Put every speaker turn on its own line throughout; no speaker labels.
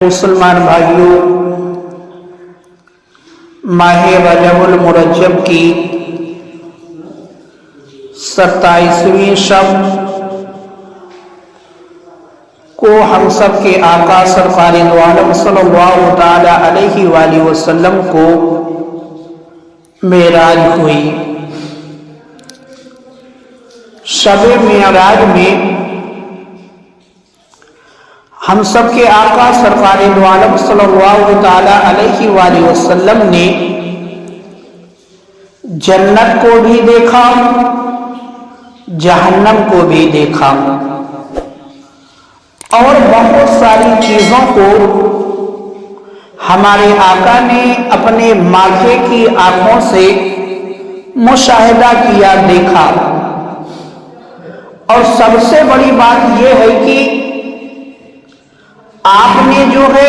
مسلمان بھائیوں، ماہ رجب المرجب کی 27ویں شب کو ہم سب کے آقا سرکار دو عالم صلی اللہ تعالی علیہ وآلہ وسلم کو معراج ہوئی۔ شب معراج میں ہم سب کے آقا سرکار دو عالم صلی اللہ تعالی علیہ وآلہ وسلم نے جنت کو بھی دیکھا، جہنم کو بھی دیکھا، اور بہت ساری چیزوں کو ہمارے آقا نے اپنے ماتھے کی آنکھوں سے مشاہدہ کیا، دیکھا۔ اور سب سے بڑی بات یہ ہے کہ آپ نے جو ہے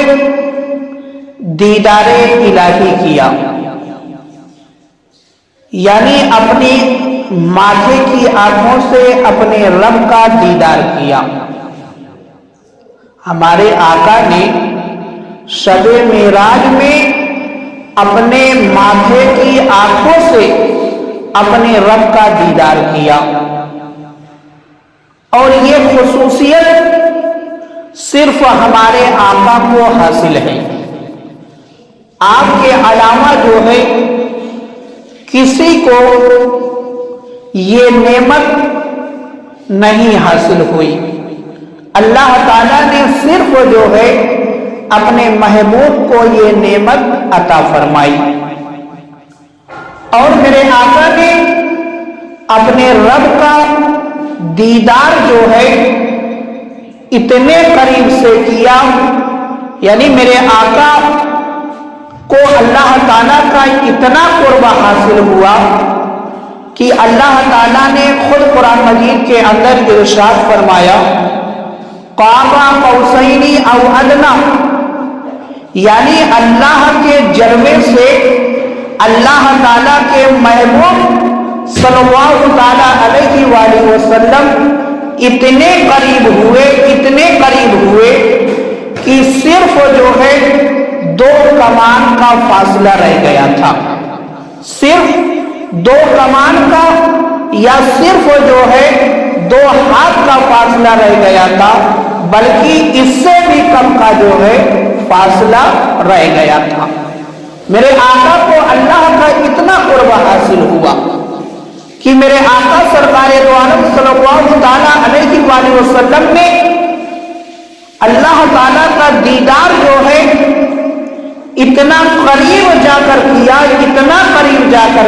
دیدار الہی کیا، یعنی اپنی ماتھے کی آنکھوں سے اپنے رب کا دیدار کیا۔ ہمارے آقا نے شب معراج میں اپنے ماتھے کی آنکھوں سے اپنے رب کا دیدار کیا، اور یہ خصوصیت صرف ہمارے آقا کو حاصل ہے۔ آپ کے علاوہ جو ہے کسی کو یہ نعمت نہیں حاصل ہوئی۔ اللہ تعالیٰ نے صرف جو ہے اپنے محبوب کو یہ نعمت عطا فرمائی، اور میرے آقا نے اپنے رب کا دیدار جو ہے اتنے قریب سے کیا، یعنی میرے آقا کو اللہ تعالیٰ کا اتنا قرب حاصل ہوا کہ اللہ تعالیٰ نے خود قرآن مجید کے اندر ارشاد فرمایا، قاب قوسین او ادنی، یعنی اللہ کے جلوے سے اللہ تعالیٰ کے محبوب صلی اللہ تعالیٰ علیہ وآلہ وسلم اتنے قریب ہوئے کہ صرف جو ہے 2 کمان کا فاصلہ رہ گیا تھا، صرف 2 کمان کا، یا صرف جو ہے 2 ہاتھ کا فاصلہ رہ گیا تھا، بلکہ اس سے بھی کم کا جو ہے فاصلہ رہ گیا تھا۔ میرے آقا کو اللہ کا اتنا قرب حاصل ہوا کہ میرے آقا سرکار دو عالم صلی اللہ تعالیٰ علیہ وآلہ وسلم نے اللہ تعالیٰ کا دیدار جو ہے اتنا قریب جا کر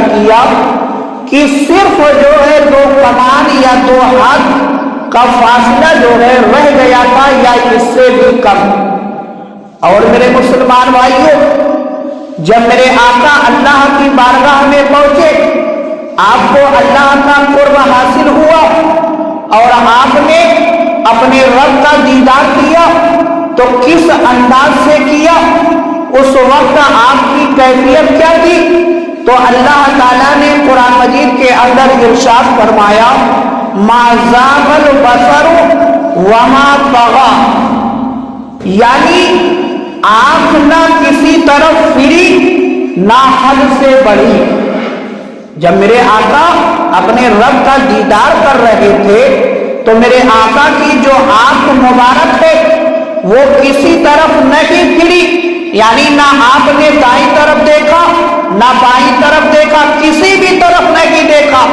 کیا کہ صرف جو ہے 2 کمان یا 2 ہاتھ کا فاصلہ جو ہے رہ گیا تھا، یا اس سے بھی کم۔ اور میرے مسلمان بھائیوں، جب میرے آقا اللہ کی بارگاہ میں پہنچے، آپ کو اللہ کا قرب حاصل ہوا اور آپ نے اپنے رب کا دیدار کیا، تو کس انداز سے کیا؟ اس وقت آپ کی کیفیت کیا تھی؟ تو اللہ تعالیٰ نے قرآن مجید کے اندر ارشاد فرمایا، ما زاغ البصر وما طغی، یعنی آنکھ نہ کسی طرف پھری نہ حد سے بڑھی۔ جب میرے آقا اپنے رب کا دیدار کر رہے تھے تو میرے آقا کی جو آنکھ مبارک ہے وہ کسی طرف نہیں پھری، یعنی نہ آپ نے دائیں طرف دیکھا نہ بائیں طرف دیکھا، کسی بھی طرف نہیں دیکھا،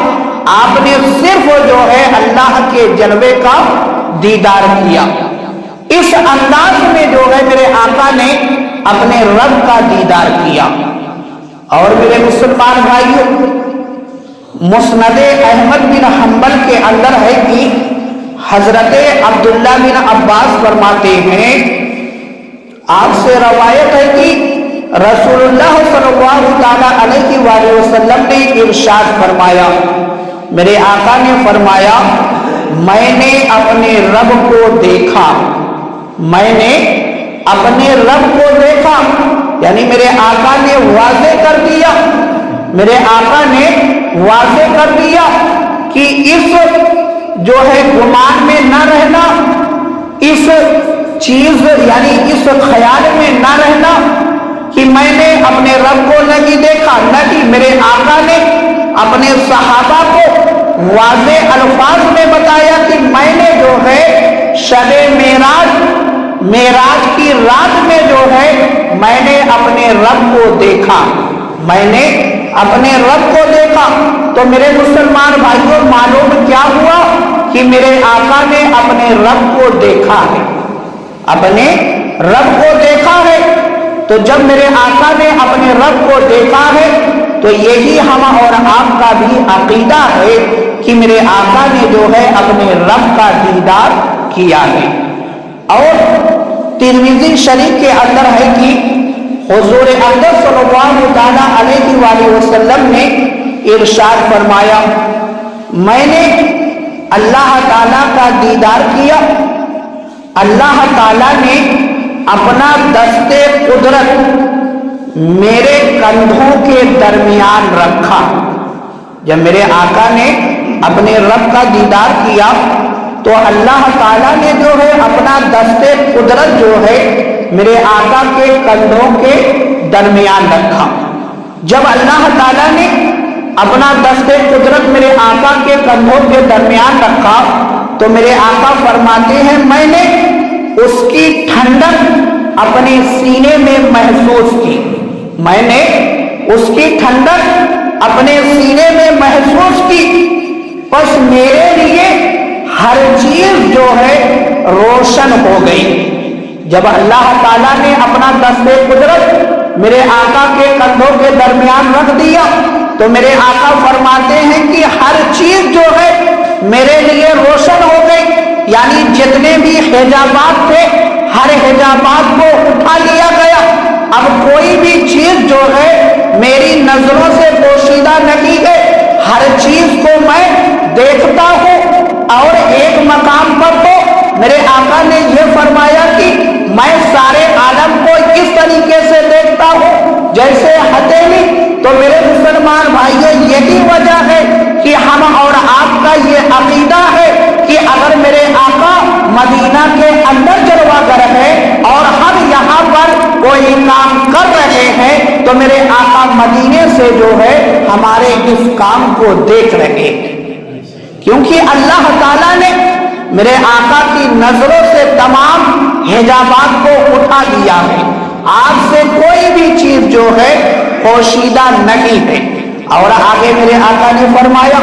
آپ نے صرف جو ہے اللہ کے جلوے کا دیدار کیا۔ اس انداز میں جو ہے میرے آقا نے اپنے رب کا دیدار کیا۔ اور میرے مسلمان بھائیوں، مسند احمد بن حنبل کے اندر ہے کہ حضرت عبداللہ بن عباس فرماتے ہیں، آپ سے روایت ہے کہ رسول اللہ صلی اللہ تعالی علیہ وآلہ وسلم نے ارشاد فرمایا، میرے آقا نے فرمایا، میں نے اپنے رب کو دیکھا، میں نے اپنے رب کو دیکھا، یعنی میرے آقا نے واضح کر دیا، میرے آقا نے واضح کر دیا کہ اس جو ہے گمان میں نہ رہنا، اس چیز یعنی اس خیال میں نہ رہنا کہ میں نے اپنے رب کو نہیں دیکھا، نہ کہ میرے آقا نے اپنے صحابہ کو واضح الفاظ میں بتایا کہ میں نے جو ہے شب معراج کی رات میں جو ہے میں نے اپنے رب کو دیکھا، میں نے اپنے رب کو دیکھا۔ تو میرے مسلمان بھائیوں، معلوم کیا ہوا کہ میرے آقا نے اپنے رب کو دیکھا ہے، اپنے رب کو دیکھا ہے۔ تو جب میرے آقا نے اپنے رب کو دیکھا ہے تو یہی ہم اور آپ کا بھی عقیدہ ہے کہ میرے آقا نے جو ہے اپنے رب کا دیدار کیا ہے۔ اور ترمذی شریف کے اندر ہے کہ حضور اقدس صلی اللہ تعالیٰ علیہ وآلہ وسلم نے ارشاد فرمایا، میں نے اللہ تعالیٰ کا دیدار کیا، اللہ تعالیٰ نے اپنا دست قدرت میرے کندھوں کے درمیان رکھا۔ جب میرے آقا نے اپنے رب کا دیدار کیا تو اللہ تعالیٰ نے جو ہے اپنا دست قدرت جو ہے میرے آقا کے کندھوں کے درمیان رکھا۔ جب اللہ تعالیٰ نے اپنا دست قدرت میرے آقا کے کندھوں کے درمیان رکھا تو میرے آقا فرماتے ہیں میں نے اس کی ٹھنڈک اپنے سینے میں محسوس کی، میں نے اس کی ٹھنڈک اپنے سینے میں محسوس کی، بس میرے لیے ہر چیز جو ہے روشن ہو گئی۔ جب اللہ تعالیٰ نے اپنا دست قدرت میرے آقا کے کندھوں کے درمیان رکھ دیا تو میرے آقا فرماتے ہیں کہ ہر چیز جو ہے میرے لیے روشن ہو گئی، یعنی جتنے بھی حجابات تھے ہر حجابات کو اٹھا لیا گیا۔ اب کوئی بھی چیز جو ہے میری نظروں سے پوشیدہ نہیں ہے، ہر چیز کو میں دیکھتا ہوں۔ اور ایک مقام پر تو میرے آقا نے یہ فرمایا کہ میں سارے عالم کو اس طریقے سے دیکھتا ہوں جیسے ہتھیلی۔ تو میرے مسلمان بھائیوں، یہی وجہ ہے کہ ہم اور آپ کا یہ عقیدہ ہے کہ اگر میرے آقا مدینہ کے اندر جلوہ گر ہے اور ہم یہاں پر کوئی کام کر رہے ہیں تو میرے آقا مدینے سے جو ہے ہمارے اس کام کو دیکھ رہے ہیں، کیونکہ اللہ تعالیٰ نے میرے آقا کی نظروں سے تمام حجابات کو اٹھا دیا ہے۔ آپ سے کوئی بھی چیز جو ہے پوشیدہ نہیں ہے۔ اور آگے میرے آقا نے فرمایا،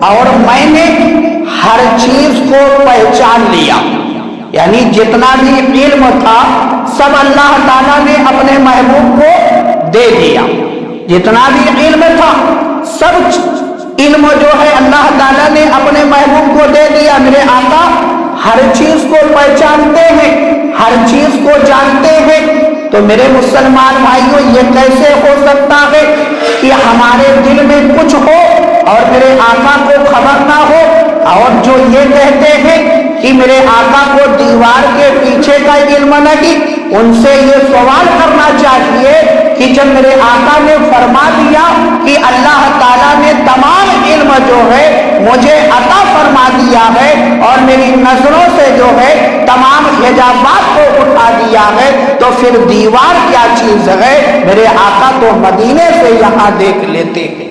اور میں نے ہر چیز کو پہچان لیا، یعنی جتنا بھی علم تھا سب اللہ تعالیٰ نے اپنے محبوب کو دے دیا، جتنا بھی علم تھا سب علم جو ہے اللہ تعالیٰ نے اپنے محبوب کو دے دیا۔ میرے آقا ہر چیز کو پہچانتے ہیں، ہر چیز کو جانتے ہیں۔ تو میرے مسلمان بھائیوں، یہ کیسے ہو سکتا ہے کہ ہمارے دل میں کچھ ہو اور میرے آقا کو خبر نہ ہو؟ اور جو یہ کہتے ہیں کہ میرے آقا کو دیوار کے پیچھے کا علم نہیں، ان سے یہ سوال کرنا چاہیے کہ جب میرے آقا نے فرما دیا کہ اللہ تعالیٰ نے تمام علم جو ہے مجھے عطا فرما دیا ہے اور میری نظروں سے جو ہے تمام حجابات کو اٹھا دیا ہے، تو پھر دیوار کیا چیز ہے؟ میرے آقا تو مدینے سے یہاں دیکھ لیتے ہیں۔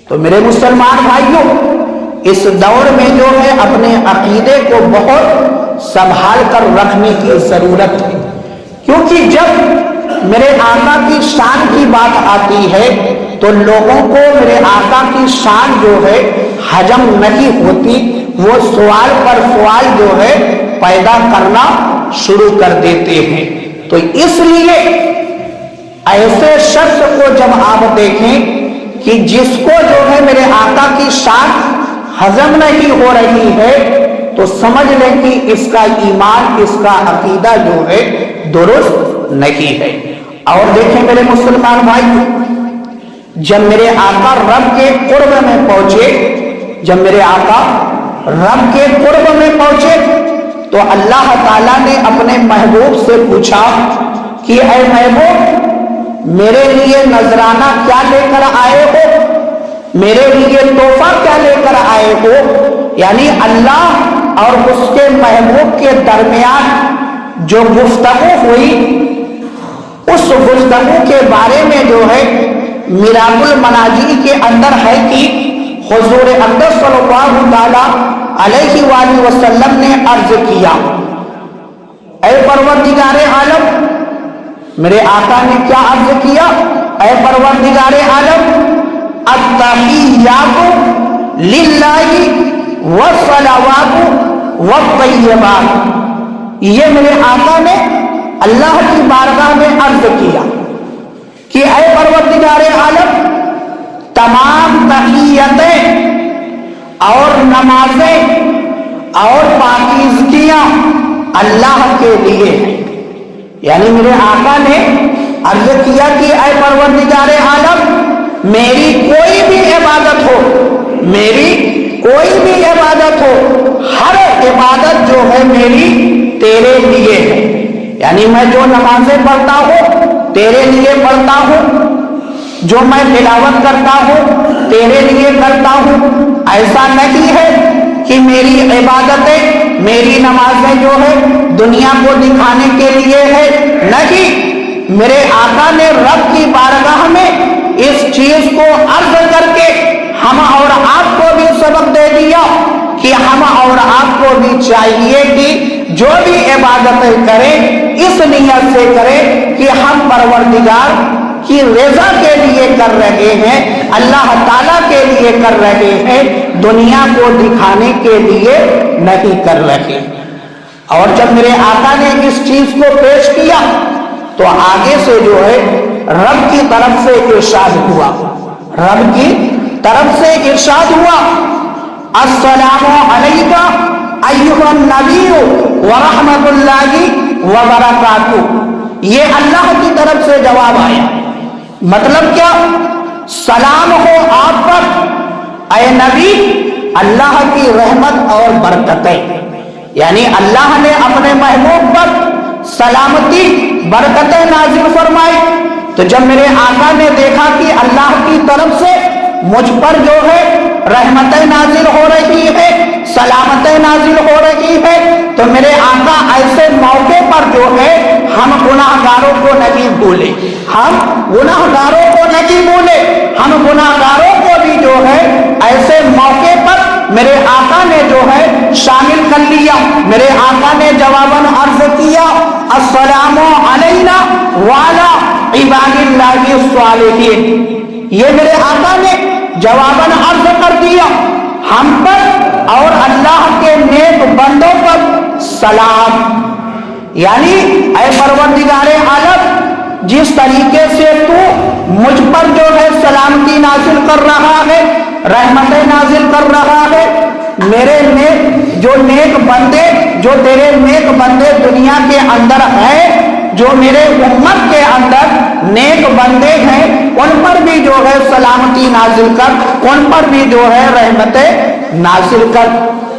تو میرے مسلمان بھائیوں، اس دور میں جو ہے اپنے عقیدے کو بہت سنبھال کر رکھنے کی ضرورت ہے، کیونکہ جب میرے آقا کی شان کی بات آتی ہے تو لوگوں کو میرے آقا کی شان جو ہے ہضم نہیں ہوتی، وہ سوال پر سوال جو ہے پیدا کرنا شروع کر دیتے ہیں۔ تو اس لیے ایسے شخص کو جب آپ دیکھیں کہ جس کو جو ہے میرے آقا کی شان ہضم نہیں ہو رہی ہے تو سمجھ لیں کہ اس کا ایمان، اس کا عقیدہ جو ہے درست نہیں ہے۔ اور دیکھیں میرے مسلمان بھائی، جب میرے آقا رب کے قرب میں پہنچے، جب میرے آقا رب کے قرب میں پہنچے تو اللہ تعالیٰ نے اپنے محبوب سے پوچھا کہ اے محبوب، میرے لیے نذرانہ کیا لے کر آئے ہو؟ میرے لیے تحفہ کیا لے کر آئے ہو؟ یعنی اللہ اور اس کے محبوب کے درمیان جو گفتگو ہوئی اس گفتگو کے بارے میں جو ہے میراث المناجی کے اندر ہے کہ حضور اقدس صلی اللہ تعالی علیہ وآلہ وسلم نے عرض کیا، اے پروردگار عالم، میرے آقا نے کیا عرض کیا؟ اے پروردگار عالم، التحیات للہ والصلوات والطیبات، یہ میرے آقا نے اللہ کی بارگاہ میں عرض کیا کہ اے پروردگار عالم، تمام تحیتیں اور نمازیں اور پاکیزگیاں اللہ کے لیے ہیں۔ یعنی میرے آقا نے عرض کیا کہ اے پروردگار عالم، میری کوئی بھی عبادت ہو، میری کوئی بھی عبادت ہو، ہر عبادت جو ہے میری تیرے لیے ہے۔ یعنی میں جو نمازیں پڑھتا ہوں تیرے لیے پڑھتا ہوں، جو میں تلاوت کرتا ہوں تیرے لیے کرتا ہوں۔ ایسا نہیں ہے کہ میری عبادتیں، میری نمازیں جو ہے دنیا کو دکھانے کے لیے ہے، نہیں، میرے آقا نے رب کی بارگاہ میں اس چیز کو عرض کر کے ہم اور آپ کو بھی سبق دے دیا کہ ہم اور آپ کو بھی چاہیے کہ جو بھی عبادتیں کریں اس نیت سے کریں کہ ہم پروردگار کی رضا کے لیے کر رہے ہیں، اللہ تعالیٰ کے لیے کر رہے ہیں، دنیا کو دکھانے کے لیے نہیں کر رہے۔ اور جب میرے آقا نے اس چیز کو پیش کیا تو آگے سے جو ہے رب کی طرف سے ارشاد ہوا، رب کی طرف سے ارشاد ہوا، السلام علیکہ ایھا النبی ورحمۃ اللہ وبرکاتہ۔ یہ اللہ کی طرف سے جواب آیا۔ مطلب کیا؟ سلام ہو آپ پر اے نبی، اللہ کی رحمت اور برکتیں، یعنی اللہ نے اپنے محبوب پر سلامتی برکتیں نازل فرمائی۔ تو جب میرے آقا نے دیکھا کہ اللہ کی طرف سے مجھ پر جو ہے رحمتیں نازل ہو رہی ہے، سلامتیں نازل ہو رہی ہے، تو میرے آقا ایسے موقع پر جو ہے ہم گناہگاروں کو نہیں بھولے، ہم گناہگاروں کو نہیں بھولے، ہم گناہگاروں کو بھی جو ہے ایسے موقع پر میرے آقا نے جو ہے شامل کر لیا۔ میرے آقا نے جواباً عرض کیا، السلام علینا وعلی عباد اللہ الصالحین۔ یہ میرے آقا نے جواباً عرض کر دیا، ہم پر اور اللہ کے نیک بندوں پر سلام۔ یعنی اے پروردگار عالم، جس طریقے سے تو مجھ پر جو ہے سلامتی نازل کر رہا ہے، رحمتیں نازل کر رہا ہے، میرے نیک بندے، جو تیرے نیک بندے دنیا کے اندر ہیں، جو میرے امت کے اندر نیک بندے ہیں، ان پر بھی جو ہے سلامتی نازل کر، ان پر بھی جو ہے رحمتیں نازل کر۔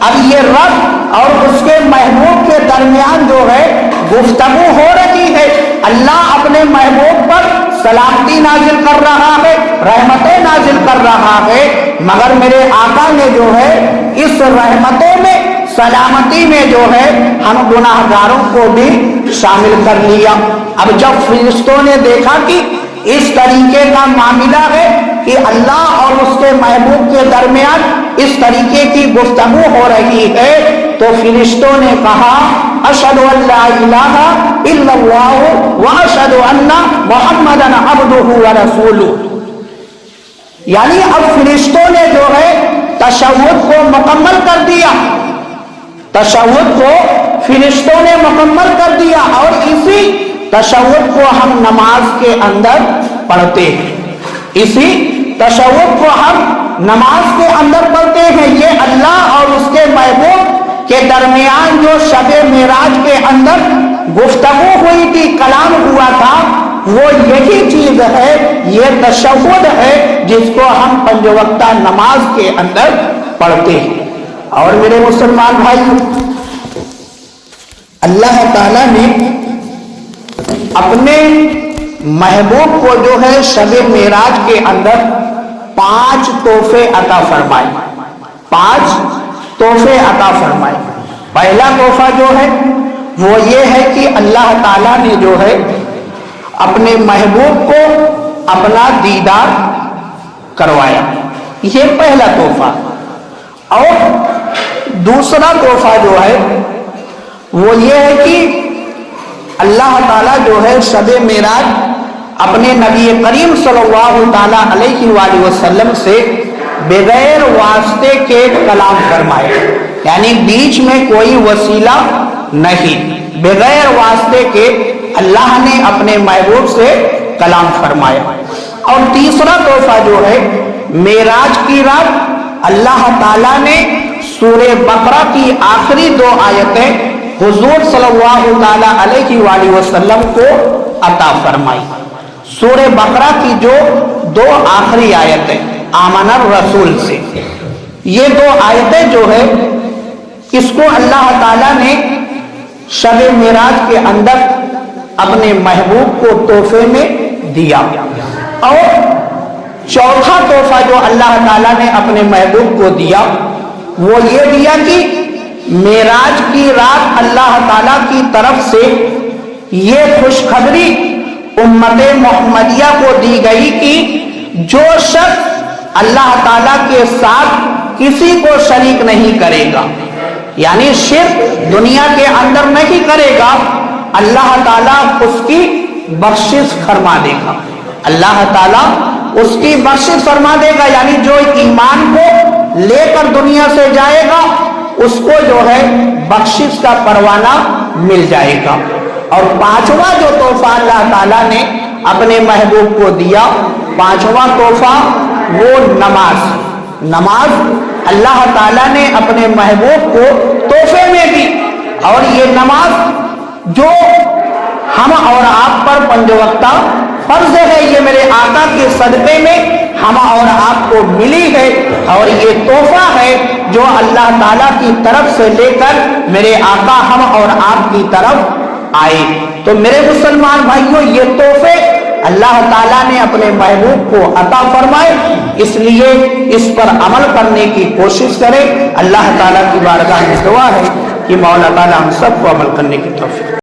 اب یہ رب اور اس کے محبوب کے درمیان جو ہے گفتگو ہو رہی ہے، اللہ اپنے محبوب پر سلامتی نازل کر رہا ہے، رحمتیں نازل کر رہا ہے، مگر میرے آقا نے جو ہے اس رحمتوں میں، سلامتی میں جو ہے ہم گناہگاروں کو بھی شامل کر لیا۔ اب جب فرشتوں نے دیکھا کہ اس طریقے کا معاملہ ہے کہ اللہ اور اس کے محبوب کے درمیان اس طریقے کی گفتگو ہو رہی ہے، تو فرشتوں نے کہا، اشہد ان لا الہ الا اللہ واشہد ان محمدا عبدہ ورسولہ۔ یعنی اب فرشتوں نے جو ہے تشہد کو مکمل کر دیا، تشہد کو فرشتوں نے مکمل کر دیا، اور اسی تشہد کو ہم نماز کے اندر پڑھتے ہیں، اسی تشہد کو ہم نماز کے اندر پڑھتے ہیں۔ یہ اللہ اور اس کے محبوب کے درمیان جو شب معراج کے اندر گفتگو ہوئی تھی، کلام ہوا تھا، وہ یہی چیز ہے، یہ تشہد ہے جس کو ہم پنج وقتہ نماز کے اندر پڑھتے ہیں۔ اور میرے مسلمان بھائی، اللہ تعالیٰ نے اپنے محبوب کو جو ہے شب معراج کے اندر 5 تحفے عطا فرمائے، 5 تحفے عطا فرمائے۔ پہلا تحفہ جو ہے وہ یہ ہے کہ اللہ تعالیٰ نے جو ہے اپنے محبوب کو اپنا دیدار کروایا، یہ پہلا تحفہ۔ اور دوسرا تحفہ جو ہے وہ یہ ہے کہ اللہ تعالیٰ جو ہے شب معراج اپنے نبی کریم صلی اللہ تعالیٰ علیہ وآلہ وسلم سے بغیر واسطے کے کلام فرمائے، یعنی بیچ میں کوئی وسیلہ نہیں، بغیر واسطے کے اللہ نے اپنے محبوب سے کلام فرمایا۔ اور تیسرا تحفہ جو ہے معراج کی رات اللہ تعالیٰ نے سورہ بقرہ کی آخری 2 آیتیں حضور صلی اللہ تعالیٰ علیہ وآلہ وسلم کو عطا فرمائی۔ سورہ بقرہ کی جو 2 آخری آیتیں آمن الرسول سے، یہ 2 آیتیں جو ہے اس کو اللہ تعالیٰ نے شب معراج کے اندر اپنے محبوب کو تحفے میں دیا۔ اور چوتھا تحفہ جو اللہ تعالیٰ نے اپنے محبوب کو دیا وہ یہ دیا کہ معراج کی رات اللہ تعالیٰ کی طرف سے یہ خوشخبری امت محمدیہ کو دی گئی کہ جو شخص اللہ تعالیٰ کے ساتھ کسی کو شریک نہیں کرے گا، یعنی شرک دنیا کے اندر نہیں کرے گا، اللہ تعالیٰ اس کی بخشش فرما دے گا، اللہ تعالیٰ اس کی بخشش فرما دے گا، یعنی جو ایمان کو لے کر دنیا سے جائے گا اس کو جو ہے بخشش کا پروانہ مل جائے گا۔ اور 5واں جو تحفہ اللہ تعالیٰ نے اپنے محبوب کو دیا، 5واں تحفہ وہ نماز اللہ تعالیٰ نے اپنے محبوب کو تحفے میں دی۔ اور یہ نماز جو ہم اور آپ پر 5 وقتہ فرض ہے، یہ میرے آقا کے صدقے میں ہم اور آپ کو ملی ہے، اور یہ تحفہ ہے جو اللہ تعالیٰ کی طرف سے لے کر میرے آقا ہم اور آپ کی طرف آئے۔ تو میرے مسلمان بھائیوں، یہ تحفے اللہ تعالیٰ نے اپنے محبوب کو عطا فرمائے، اس لیے اس پر عمل کرنے کی کوشش کریں۔ اللہ تعالیٰ کی بارگاہ میں دعا ہے کہ مولا تعالیٰ ہم سب کو عمل کرنے کی توفیق